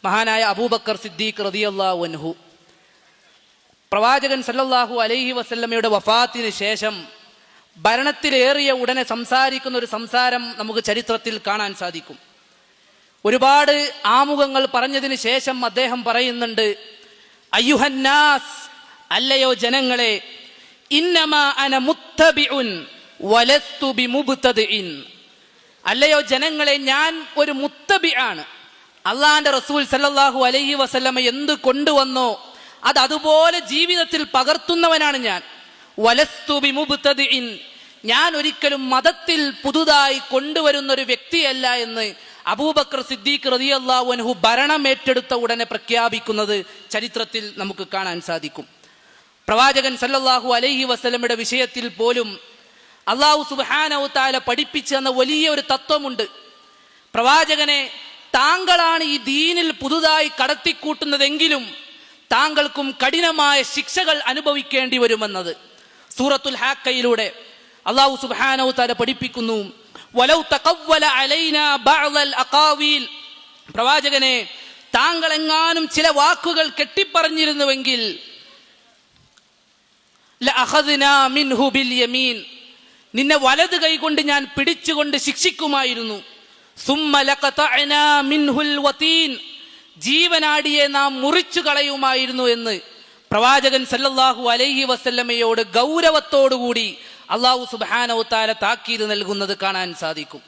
മഹാനായ അബൂബക്കർ സിദ്ദീഖ് റളിയല്ലാഹു അൻഹു പ്രവാചകൻ സല്ലല്ലാഹു അലൈഹി വസല്ലമയുടെ വഫാത്തിന് ശേഷം ഭരണത്തിലേറിയ ഉടനെ സംസാരിക്കുന്ന ഒരു സംസാരം നമുക്ക് ചരിത്രത്തിൽ കാണാൻ സാധിക്കും. ഒരുപാട് ആമുഖങ്ങൾ പറഞ്ഞതിന് ശേഷം അദ്ദേഹം പറയുന്നുണ്ട്, അയ്യുഹന്നാസ്, അല്ലയോ ജനങ്ങളെ, ഇന്നമാ അന മുത്തബിഉൻ വലസ്തു ബിമുബ്തദിഇൻ. അല്ലയോ ജനങ്ങളെ, ഞാൻ ഒരു മുത്തബിആണ്. അള്ളാന്റെ റസൂൽ സല്ലല്ലാഹു അലൈഹി വസല്ലമ എന്ത് കൊണ്ടുവന്നോ അത് അതുപോലെ ജീവിതത്തിൽ പകർത്തുന്നവനാണ് ഞാൻ. വലസ്തു ബിമുബ്തദിഇൻ, ഞാൻ ഒരിക്കലും മതത്തിൽ പുതുതായി കൊണ്ടുവരുന്ന ഒരു വ്യക്തിയല്ല എന്ന് അബൂബക്കർ സിദ്ദീഖ് റളിയല്ലാഹു അൻഹു ഭരണമേറ്റെടുത്ത ഉടനെ പ്രഖ്യാപിക്കുന്നത് ചരിത്രത്തിൽ നമുക്ക് കാണാൻ സാധിക്കും. പ്രവാചകൻ സല്ലല്ലാഹു അലൈഹി വസല്ലമയുടെ വിഷയത്തിൽ പോലും അല്ലാഹു സുബ്ഹാനഹു തആല പഠിപ്പിച്ചു തന്ന വലിയ ഒരു തത്വമുണ്ട്. പ്രവാചകനെ, താങ്കളാണ് ഈ ദീനിൽ പുതുതായി കടത്തിക്കൂട്ടുന്നതെങ്കിലും താങ്കൾക്കും കഠിനമായ ശിക്ഷകൾ അനുഭവിക്കേണ്ടി വരുമെന്നത് സൂറത്തുൽ ഹാക്കയിലൂടെ അല്ലാഹു സുബ്ഹാനഹു തആല പഠിപ്പിക്കുന്നു. വലൗ തഖവ്വല അലൈനാ ബഅ്ദൽ അഖാവീൽ, പ്രവാചകനെ, താങ്കൾ എങ്ങാനും ചില വാക്കുകൾ കെട്ടിപ്പറഞ്ഞിരുന്നുവെങ്കിൽ ലഅഖദ്നാ മിൻഹു ബിൽ യമീൻ, നിന്നെ വലത് കൈകൊണ്ട് ഞാൻ പിടിച്ചുകൊണ്ട് ശിക്ഷിക്കുമായിരുന്നു. സുമ്മ ലഖതഅനാ മിൻഹുൽ വതീൻ, ജീവനാടിയെ നാം മുറിച്ചു കളയുമായിരുന്നു എന്ന് പ്രവാചകൻ സല്ലല്ലാഹു അലൈഹി വസല്ലമയോട് ഗൗരവത്തോടുകൂടി അല്ലാഹു സുബ്ഹാനഹു തആല താക്കീത് നൽകുന്നത് കാണാൻ സാധിക്കും.